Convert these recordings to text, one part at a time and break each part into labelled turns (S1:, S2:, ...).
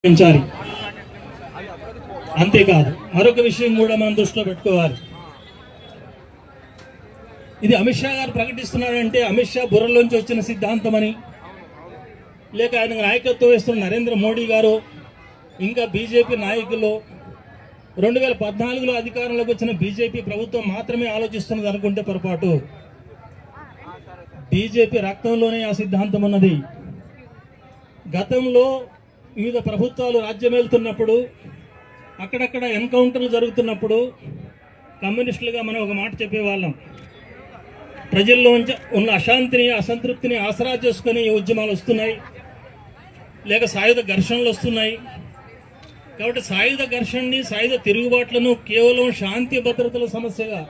S1: పెంచాలి. అంతేకాదు మరొక విషయం కూడా మనం దృష్టిలో పెట్టుకోవాలి. ఇది అమిత్ షా గారు ప్రకటిస్తున్నాడంటే అమిత్ షా బుర్రలోంచి వచ్చిన సిద్ధాంతం అని, లేక ఆయన నాయకత్వం వేస్తున్న నరేంద్ర మోడీ గారు ఇంకా బీజేపీ నాయకులు 2014లో అధికారంలోకి వచ్చిన బీజేపీ ప్రభుత్వం మాత్రమే ఆలోచిస్తున్నది అనుకుంటే పొరపాటు. బీజేపీ రక్తంలోనే ఆ సిద్ధాంతం ఉన్నది. గతంలో వివిధ ప్రభుత్వాలు రాజ్యమేలుతున్నప్పుడు, అక్కడక్కడ ఎన్కౌంటర్లు జరుగుతున్నప్పుడు కమ్యూనిస్టులుగా మనం ఒక మాట చెప్పేవాళ్ళం. ప్రజల్లో ఉన్న అశాంతిని, అసంతృప్తిని ఆసరా చేసుకుని ఉద్యమాలు వస్తున్నాయి, లేక సాయుధ ఘర్షణలు వస్తున్నాయి. కాబట్టి సాయుధ ఘర్షణని, సాయుధ తిరుగుబాట్లను కేవలం శాంతి భద్రతల సమస్యగా,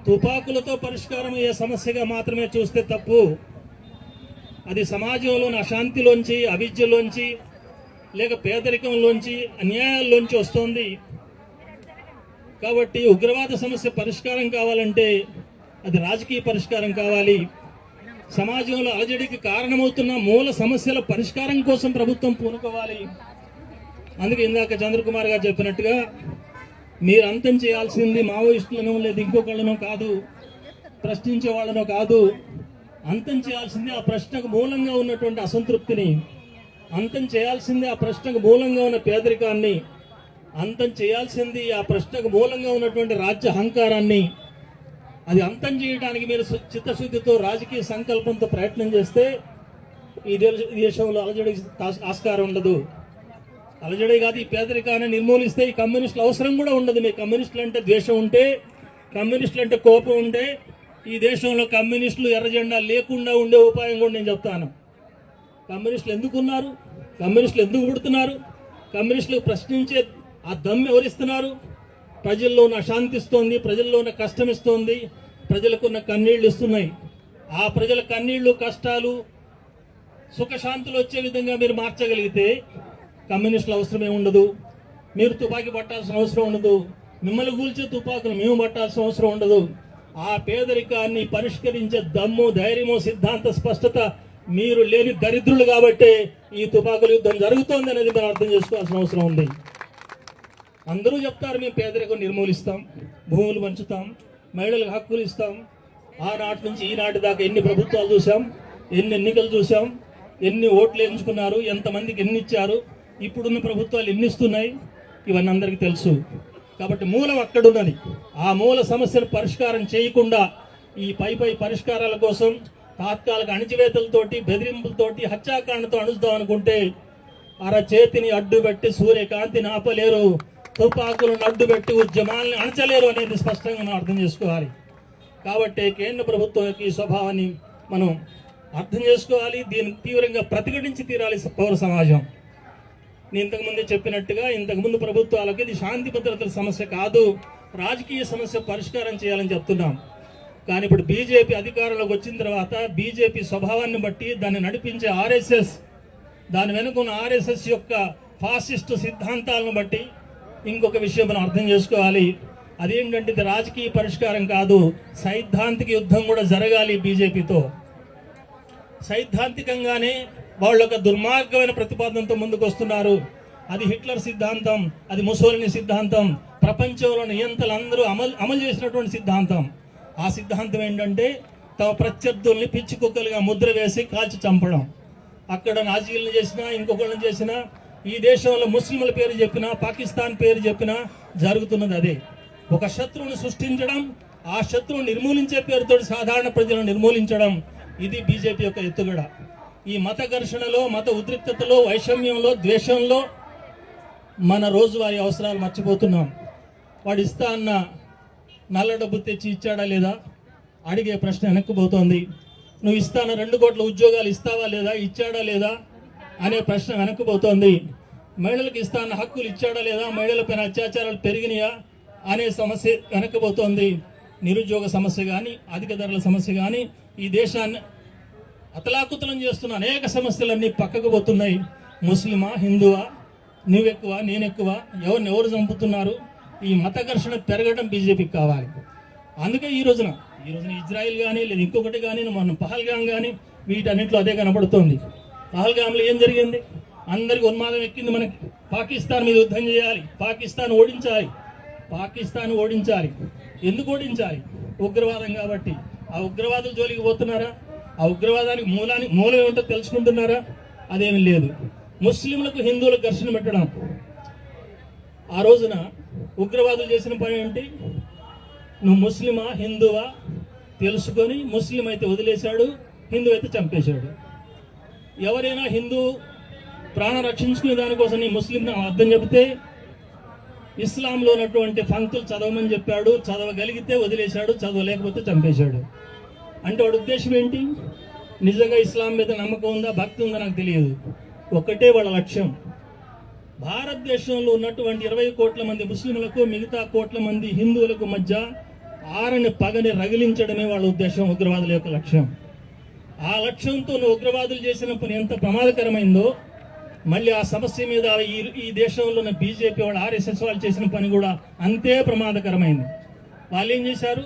S1: తుపాకులతో పరిష్కారం అయ్యే సమస్యగా మాత్రమే చూస్తే తప్పు. అది సమాజంలోని అశాంతిలోంచి, అవిద్యలోంచి, లేక పేదరికంలోంచి, అన్యాయాల్లోంచి వస్తోంది. కాబట్టి ఉగ్రవాద సమస్య పరిష్కారం కావాలంటే అది రాజకీయ పరిష్కారం కావాలి. సమాజంలో అలజడికి కారణమవుతున్న మూల సమస్యల పరిష్కారం కోసం ప్రభుత్వం పూనుకోవాలి. అందుకే ఇందాక చంద్రకుమార్ గారు చెప్పినట్టుగా మీరు అంతం చేయాల్సింది మావోయిస్టులను, లేదు ఇంకొకళ్ళనో కాదు, ప్రశ్నించే వాళ్ళనో కాదు. అంతం చేయాల్సింది ఆ ప్రశ్నకు మూలంగా ఉన్నటువంటి అసంతృప్తిని, అంతం చేయాల్సింది ఆ ప్రశ్నకు మూలంగా ఉన్న పేదరికాన్ని, అంతం చేయాల్సింది ఆ ప్రశ్నకు మూలంగా ఉన్నటువంటి రాజ్య అహంకారాన్ని. అది అంతం చేయడానికి మీరు చిత్తశుద్ధితో, రాజకీయ సంకల్పంతో ప్రయత్నం చేస్తే ఈ దేశంలో అలజడికి ఆస్కారం ఉండదు. అలజడి కాదు, ఈ పేదరికాన్ని నిర్మూలిస్తే ఈ కమ్యూనిస్టుల అవసరం కూడా ఉండదు. మీ కమ్యూనిస్టులు అంటే ద్వేషం ఉంటే, కమ్యూనిస్టులు అంటే కోపం ఉంటే ఈ దేశంలో కమ్యూనిస్టులు ఎర్ర జెండా లేకుండా ఉండే ఉపాయం కూడా నేను చెప్తాను. కమ్యూనిస్టులు ఎందుకు ఉన్నారు? కమ్యూనిస్టులు ఎందుకు పుడుతున్నారు? కమ్యూనిస్టులకు ప్రశ్నించే ఆ దమ్ము ఎవరిస్తున్నారు? ప్రజల్లో ఉన్న అశాంతి ఇస్తోంది, ప్రజల్లో ఉన్న కష్టం ఇస్తోంది, ప్రజలకు ఉన్న కన్నీళ్లు ఇస్తున్నాయి. ఆ ప్రజల కన్నీళ్లు, కష్టాలు, సుఖశాంతులు వచ్చే విధంగా మీరు మార్చగలిగితే కమ్యూనిస్టుల అవసరమే ఉండదు. మీరు తుపాకీ పట్టాల్సిన అవసరం ఉండదు. మిమ్మల్ని కూల్చే తుపాకులు మేము పట్టాల్సిన అవసరం ఉండదు. ఆ పేదరికాన్ని పరిష్కరించే దమ్ము, ధైర్యము, సిద్ధాంత స్పష్టత మీరు లేని దరిద్రులు కాబట్టే ఈ తుపాకుల యుద్ధం జరుగుతోంది అనేది మనం అర్థం చేసుకోవాల్సిన అవసరం ఉంది. అందరూ చెప్తారు మేము పేదరికం నిర్మూలిస్తాం, భూములు పంచుతాం, మహిళలకు హక్కులు ఇస్తాం. ఆనాటి నుంచి ఈనాటి దాకా ఎన్ని ప్రభుత్వాలు చూసాం, ఎన్ని ఎన్నికలు చూసాం, ఎన్ని ఓట్లు ఎంచుకున్నారు, ఎంతమందికి ఎన్ని ఇచ్చారు, ఇప్పుడున్న ప్రభుత్వాలు ఎన్ని ఇస్తున్నాయి, ఇవన్నీ అందరికీ తెలుసు. కాబట్టి మూలం అక్కడున్నది. ఆ మూల సమస్యను పరిష్కారం చేయకుండా ఈ పై పరిష్కారాల కోసం తాత్కాలిక అణిచివేతలతోటి, బెదిరింపులతోటి, హత్యాకాండతో అణుచుదాం అనుకుంటే అరచేతిని అడ్డుపెట్టి సూర్యకాంతిని ఆపలేరు, తుపాకులను అడ్డుపెట్టి ఉద్యమాలను అణచలేరు అనేది స్పష్టంగా మనం అర్థం చేసుకోవాలి. కాబట్టి కేంద్ర ప్రభుత్వం యొక్క ఈ స్వభావాన్ని మనం అర్థం చేసుకోవాలి. దీన్ని తీవ్రంగా ప్రతిఘటించి తీరాలి పౌర సమాజం. నేను ఇంతకుముందే చెప్పినట్టుగా ఇంతకుముందు ప్రభుత్వాలకు ఇది శాంతి భద్రతల సమస్య కాదు, రాజకీయ సమస్య పరిష్కారం చేయాలని చెప్తున్నాం. కానీ ఇప్పుడు బీజేపీ అధికారంలోకి వచ్చిన తర్వాత బీజేపీ స్వభావాన్ని బట్టి, దాన్ని నడిపించే ఆర్ఎస్ఎస్, దాని వెనుకున్న ఆర్ఎస్ఎస్ యొక్క ఫాసిస్టు సిద్ధాంతాలను బట్టి ఇంకొక విషయం మనం అర్థం చేసుకోవాలి. అదేంటంటే ఇది రాజకీయ పరిష్కారం కాదు, సైద్ధాంతిక యుద్ధం కూడా జరగాలి బీజేపీతో. సైద్ధాంతికంగానే వాళ్ళ యొక్క దుర్మార్గమైన ప్రతిపాదనతో ముందుకు వస్తున్నారు. అది హిట్లర్ సిద్ధాంతం, అది ముసోలిని సిద్ధాంతం, ప్రపంచంలో నియంతలు అందరూ అమలు చేసినటువంటి సిద్ధాంతం. ఆ సిద్ధాంతం ఏంటంటే తమ ప్రత్యర్థుల్ని పిచ్చి కుక్కలుగా ముద్ర వేసి కాల్చి చంపడం. అక్కడ నాజీలను చేసినా, ఇంకొకళ్ళని చేసినా, ఈ దేశంలో ముస్లింల పేరు చెప్పినా, పాకిస్తాన్ పేరు చెప్పినా జరుగుతున్నది అదే. ఒక శత్రువుని సృష్టించడం, ఆ శత్రువుని నిర్మూలించే పేరుతో సాధారణ ప్రజలను నిర్మూలించడం, ఇది బీజేపీ యొక్క ఎత్తుగడ. ఈ మత ఘర్షణలో, మత ఉద్రిక్తతలో, వైషమ్యంలో, ద్వేషంలో మన రోజువారీ అవసరాలు మర్చిపోతున్నాం. వాడు ఇస్తా అన్న నల్ల డబ్బు తెచ్చి ఇచ్చాడా లేదా అడిగే ప్రశ్న వెనక్కిపోతోంది. నువ్వు ఇస్తాన 2 కోట్ల ఉద్యోగాలు ఇస్తావా లేదా, ఇచ్చాడా లేదా అనే ప్రశ్న వెనక్కిపోతోంది. మహిళలకు ఇస్తాన హక్కులు ఇచ్చాడా లేదా, మహిళలపైన అత్యాచారాలు పెరిగినాయా అనే సమస్య వెనక్కిపోతోంది. నిరుద్యోగ సమస్య కానీ, అధిక ధరల సమస్య కానీ, ఈ దేశాన్ని అతలాకుతలం చేస్తున్న అనేక సమస్యలన్నీ పక్కకు పోతున్నాయి. ముస్లిమా, హిందువా, నువ్వెక్కువ నేనెక్కువ, ఎవరు చంపుతున్నారు, ఈ మత ఘర్షణ పెరగడం బీజేపీకి కావాలి. అందుకే ఈ రోజున ఇజ్రాయిల్ కానీ, లేదా ఇంకొకటి కానీ, మన పహల్గాం కానీ, వీటన్నింటిలో అదే కనబడుతోంది. పహల్గాంలో ఏం జరిగింది? అందరికి ఉన్మాదం ఎక్కింది. మనకి పాకిస్తాన్ మీద యుద్ధం చేయాలి, పాకిస్తాన్ ఓడించాలి, పాకిస్తాన్ ఓడించాలి. ఎందుకు ఓడించాలి? ఉగ్రవాదం కాబట్టి. ఆ ఉగ్రవాదుల జోలికి పోతున్నారా? ఆ ఉగ్రవాదానికి మూలం ఏమిటో తెలుసుకుంటున్నారా? అదేమీ లేదు. ముస్లింలకు హిందువులకు ఘర్షణ పెట్టడం. ఆ రోజున ఉగ్రవాదులు చేసిన పని ఏంటి? నువ్వు ముస్లిమా హిందువా తెలుసుకొని, ముస్లిం అయితే వదిలేశాడు, హిందూ అయితే చంపేశాడు. ఎవరైనా హిందూ ప్రాణం రక్షించుకునే దానికోసం నీ ముస్లిం అర్థం చెబితే, ఇస్లాంలో ఉన్నటువంటి పంక్తులు చదవమని చెప్పాడు, చదవగలిగితే వదిలేశాడు, చదవలేకపోతే చంపేశాడు. అంటే వాడి ఉద్దేశం ఏంటి? నిజంగా ఇస్లాం మీద నమ్మకం ఉందా, భక్తి ఉందా నాకు తెలియదు. ఒక్కటే వాళ్ళ లక్ష్యం, భారతదేశంలో ఉన్నటువంటి 20 కోట్ల మంది ముస్లింలకు మిగతా కోట్ల మంది హిందువులకు మధ్య ఆరని పగని రగిలించడమే వాళ్ళ ఉద్దేశం, ఉగ్రవాదుల యొక్క లక్ష్యం. ఆ లక్ష్యంతో ఉగ్రవాదులు చేసిన పని ఎంత ప్రమాదకరమైందో, మళ్ళీ ఆ సమస్య మీద ఈ దేశంలో ఉన్న బీజేపీ వాళ్ళు, ఆర్ఎస్ఎస్ వాళ్ళు చేసిన పని కూడా అంతే ప్రమాదకరమైంది. వాళ్ళు ఏం చేశారు?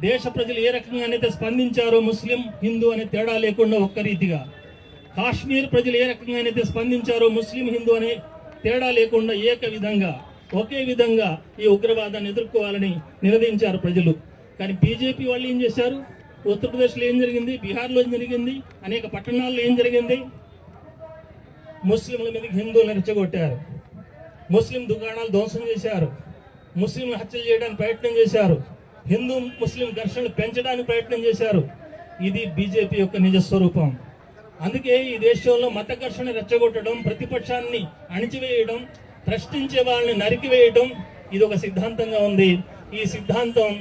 S1: దేశ ప్రజలు ఏ రకంగానైతే స్పందించారో ముస్లిం హిందూ అనే తేడా లేకుండా ఒక్క రీతిగా, కాశ్మీర్ ప్రజలు ఏ రకంగానైతే స్పందించారో ముస్లిం హిందూ అనే తేడా లేకుండా ఏక విధంగా, ఒకే విధంగా ఈ ఉగ్రవాదాన్ని ఎదుర్కోవాలని నినదించారు ప్రజలు. కానీ బీజేపీ వాళ్ళు ఏం చేశారు? ఉత్తరప్రదేశ్లో ఏం జరిగింది, బీహార్లో ఏం జరిగింది, అనేక పట్టణాల్లో ఏం జరిగింది? ముస్లింల మీదకి హిందువులను రెచ్చగొట్టారు, ముస్లిం దుకాణాలు ధ్వంసం చేశారు, ముస్లింలు హత్యలు చేయడానికి ప్రయత్నం చేశారు, హిందూ ముస్లిం ఘర్షణలు పెంచడానికి ప్రయత్నం చేశారు. ఇది బీజేపీ యొక్క నిజ స్వరూపం. అందుకే ఈ దేశంలో మత ఘర్షణ రెచ్చగొట్టడం, ప్రతిపక్షాన్ని అణిచివేయడం, ప్రశ్నించే వాళ్ళని నరికివేయడం, ఇది ఒక సిద్ధాంతంగా ఉంది. ఈ సిద్ధాంతం